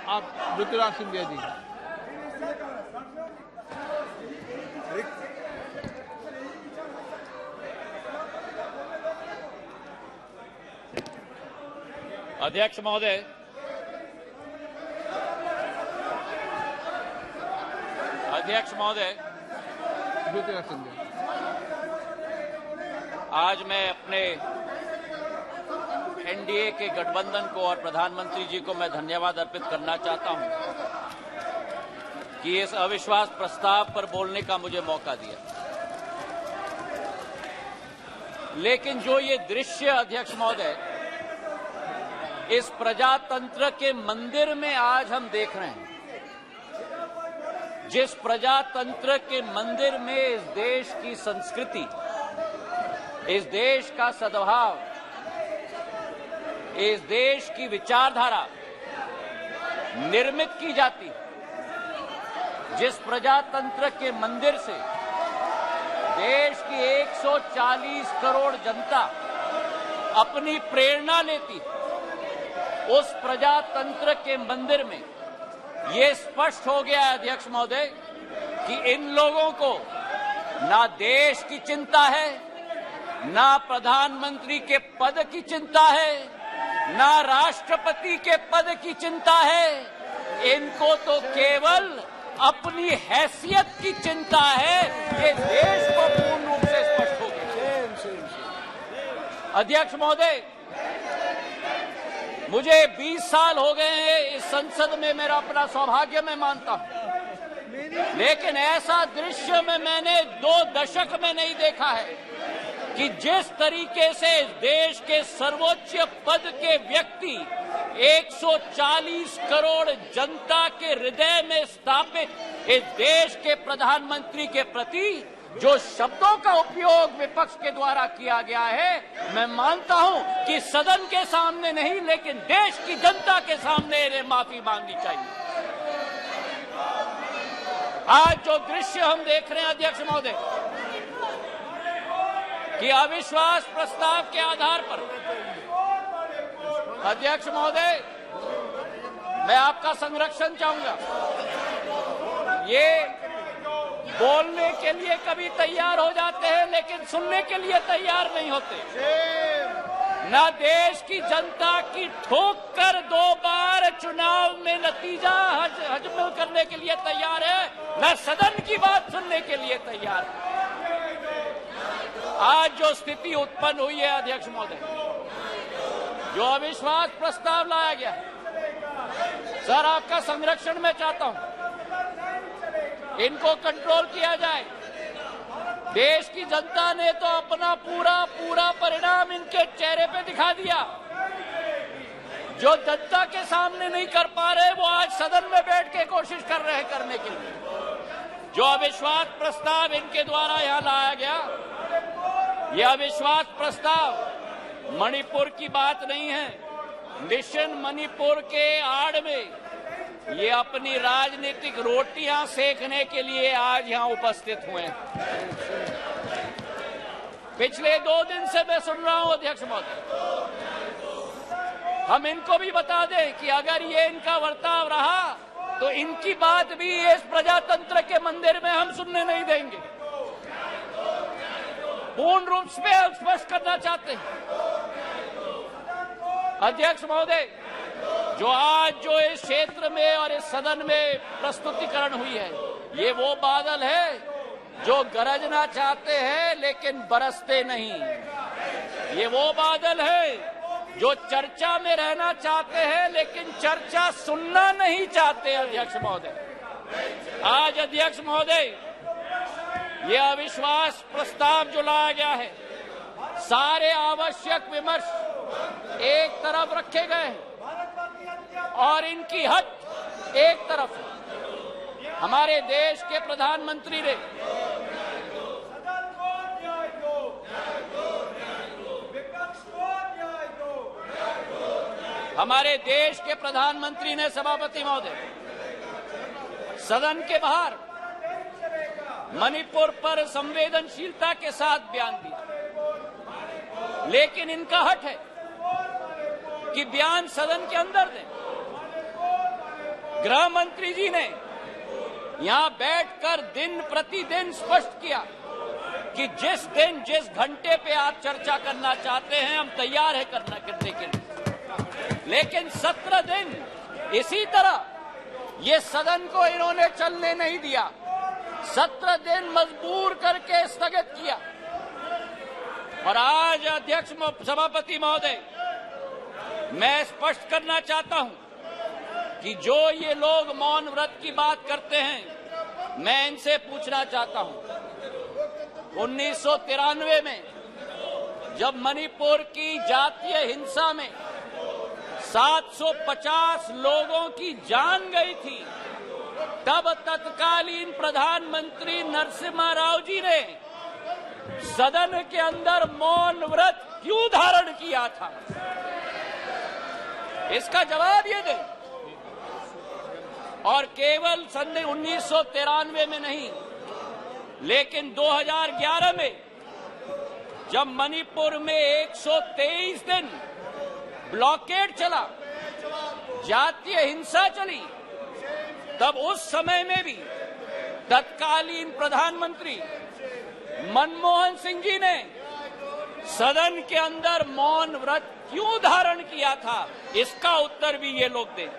आप ज्योतिराज सिंधिया जी। अध्यक्ष महोदय, ज्योतिराज सिंधिया। आज मैं अपने एनडीए के गठबंधन को और प्रधानमंत्री जी को मैं धन्यवाद अर्पित करना चाहता हूं कि इस अविश्वास प्रस्ताव पर बोलने का मुझे मौका दिया। लेकिन जो ये दृश्य अध्यक्ष महोदय इस प्रजातंत्र के मंदिर में आज हम देख रहे हैं, जिस प्रजातंत्र के मंदिर में इस देश की संस्कृति, इस देश का सद्भाव, इस देश की विचारधारा निर्मित की जाती, जिस प्रजातंत्र के मंदिर से देश की 140 करोड़ जनता अपनी प्रेरणा लेती, उस प्रजातंत्र के मंदिर में ये स्पष्ट हो गया है अध्यक्ष महोदय कि इन लोगों को ना देश की चिंता है, ना प्रधानमंत्री के पद की चिंता है, ना राष्ट्रपति के पद की चिंता है। इनको तो केवल अपनी हैसियत की चिंता है। ये देश को पूर्ण रूप से स्पष्ट हो गया। अध्यक्ष महोदय, मुझे 20 साल हो गए हैं इस संसद में, मेरा अपना सौभाग्य मैं मानता हूं, लेकिन ऐसा दृश्य में मैंने 2 दशक में नहीं देखा है कि जिस तरीके से देश के सर्वोच्च पद के व्यक्ति 140 करोड़ जनता के हृदय में स्थापित इस देश के प्रधानमंत्री के प्रति जो शब्दों का उपयोग विपक्ष के द्वारा किया गया है, मैं मानता हूं कि सदन के सामने नहीं लेकिन देश की जनता के सामने इन्हें माफी मांगनी चाहिए। आज जो दृश्य हम देख रहे हैं अध्यक्ष महोदय कि अविश्वास प्रस्ताव के आधार पर, अध्यक्ष महोदय मैं आपका संरक्षण चाहूंगा। ये बोलने के लिए कभी तैयार हो जाते हैं लेकिन सुनने के लिए तैयार नहीं होते। न देश की जनता की ठोक कर 2 बार चुनाव में नतीजा हजम करने के लिए तैयार है, न सदन की बात सुनने के लिए तैयार है। आज जो स्थिति उत्पन्न हुई है अध्यक्ष महोदय, जो अविश्वास प्रस्ताव लाया गया, सर आपका संरक्षण मैं चाहता हूं, इनको कंट्रोल किया जाए। देश की जनता ने तो अपना पूरा परिणाम इनके चेहरे पे दिखा दिया। जो जनता के सामने नहीं कर पा रहे वो आज सदन में बैठ के कोशिश कर रहे हैं करने के लिए। जो अविश्वास प्रस्ताव इनके द्वारा यहां लाया गया, यह अविश्वास प्रस्ताव मणिपुर की बात नहीं है। मिशन मणिपुर के आड़ में ये अपनी राजनीतिक रोटियां सेकने के लिए आज यहां उपस्थित हुए हैं। पिछले 2 दिन से मैं सुन रहा हूं अध्यक्ष महोदय, हम इनको भी बता दें कि अगर ये इनका वर्ताव रहा तो इनकी बात भी इस प्रजातंत्र के मंदिर में हम सुनने नहीं देंगे। पूर्ण रूप से स्पष्ट करना चाहते हैं अध्यक्ष महोदय, जो इस क्षेत्र में और इस सदन में प्रस्तुतिकरण हुई है, ये वो बादल है जो गरजना चाहते हैं लेकिन बरसते नहीं। ये वो बादल है जो चर्चा में रहना चाहते हैं लेकिन चर्चा सुनना नहीं चाहते। अध्यक्ष महोदय, आज अध्यक्ष महोदय ये अविश्वास प्रस्ताव जो लाया गया है, सारे आवश्यक विमर्श एक तरफ रखे गए हैं और इनकी हट एक तरफ है। हमारे देश के प्रधानमंत्री ने सभापति महोदय सदन के बाहर मणिपुर पर संवेदनशीलता के साथ बयान दिया, लेकिन इनका हट है कि बयान सदन के अंदर दें। गृह मंत्री जी ने यहां बैठकर दिन प्रतिदिन स्पष्ट किया कि जिस दिन जिस घंटे पे आप चर्चा करना चाहते हैं हम तैयार है करने के लिए, लेकिन 17 दिन इसी तरह ये सदन को इन्होंने चलने नहीं दिया। 17 दिन मजबूर करके स्थगित किया। और आज अध्यक्ष सभापति महोदय, मैं स्पष्ट करना चाहता हूं कि जो ये लोग मौन व्रत की बात करते हैं, मैं इनसे पूछना चाहता हूं 1993 में जब मणिपुर की जातीय हिंसा में 750 लोगों की जान गई थी, तब तत्कालीन प्रधानमंत्री नरसिम्हा राव जी ने सदन के अंदर मौन व्रत क्यों धारण किया था? इसका जवाब ये दें। और केवल सन 1993 में नहीं, लेकिन 2011 में जब मणिपुर में 123 दिन ब्लॉकेड चला, जातीय हिंसा चली, तब उस समय में भी तत्कालीन प्रधानमंत्री मनमोहन सिंह जी ने सदन के अंदर मौन व्रत क्यों धारण किया था? इसका उत्तर भी ये लोग दें।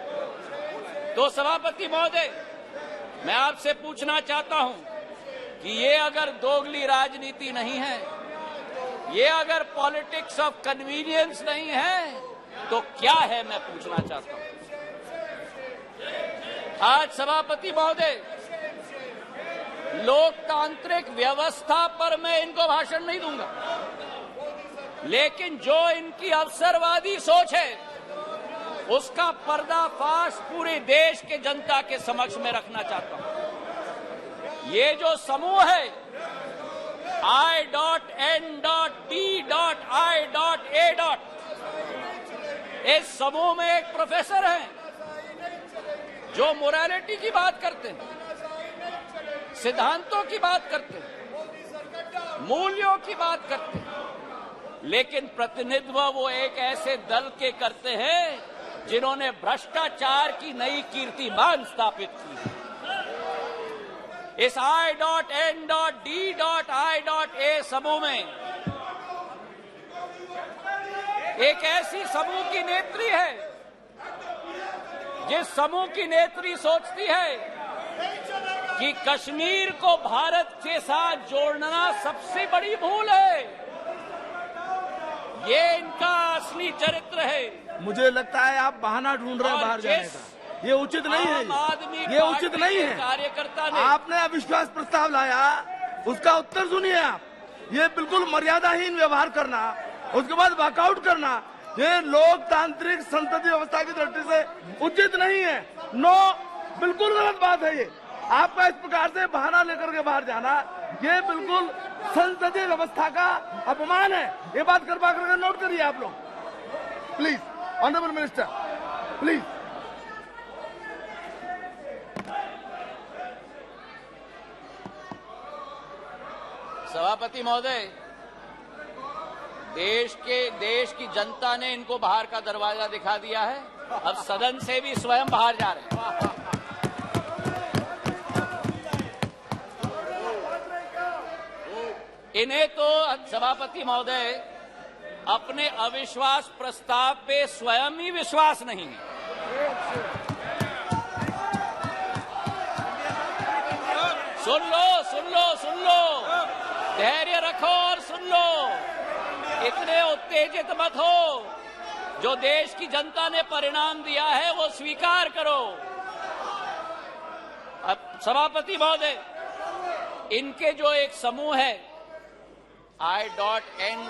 तो सभापति महोदय, मैं आपसे पूछना चाहता हूं कि ये अगर दोगली राजनीति नहीं है, ये अगर पॉलिटिक्स ऑफ कन्वीनियंस नहीं है, तो क्या है? मैं पूछना चाहता हूं। आज सभापति महोदय, लोकतांत्रिक व्यवस्था पर मैं इनको भाषण नहीं दूंगा, लेकिन जो इनकी अवसरवादी सोच है उसका पर्दाफाश पूरे देश के जनता के समक्ष में रखना चाहता हूं। ये जो समूह है I.N.D.I.A. इस समूह में एक प्रोफेसर हैं जो मोरालिटी की बात करते हैं, सिद्धांतों की बात करते हैं, मूल्यों की बात करते हैं, लेकिन प्रतिनिधित्व वो एक ऐसे दल के करते हैं जिन्होंने भ्रष्टाचार की नई कीर्तिमान स्थापित की। इस I.N.D.I.A. समूह में एक ऐसी समूह की नेत्री है जिस समूह की नेत्री सोचती है कि कश्मीर को भारत के साथ जोड़ना सबसे बड़ी भूल है। ये इनका असली चरित्र है। मुझे लगता है आप बहाना ढूंढ रहे हैं बाहर जाने का। ये उचित नहीं है, ये उचित नहीं है। कार्यकर्ता ने आपने अविश्वास प्रस्ताव लाया, उसका उत्तर सुनिए आप। ये बिल्कुल मर्यादाहीन व्यवहार करना, उसके बाद वॉकआउट करना, ये लोकतांत्रिक संसदीय व्यवस्था की दृष्टि से उचित नहीं है। नो, बिल्कुल गलत बात है ये। आपका इस प्रकार से बहाना लेकर के बाहर जाना, ये बिल्कुल संसदीय व्यवस्था का अपमान है। ये बात कृपा करके नोट करिए आप लोग, प्लीज। Honourable minister, please. सभापति महोदय, देश की जनता ने इनको बाहर का दरवाजा दिखा दिया है। अब सदन से भी स्वयं बाहर जा रहे हैं। इन्हें तो सभापति महोदय अपने अविश्वास प्रस्ताव पे स्वयं ही विश्वास नहीं है। सुन लो, धैर्य रखो और सुन लो। इतने उत्तेजित मत हो। जो देश की जनता ने परिणाम दिया है वो स्वीकार करो। अब सभापति महोदय, इनके जो एक समूह है I.N.D.I.A.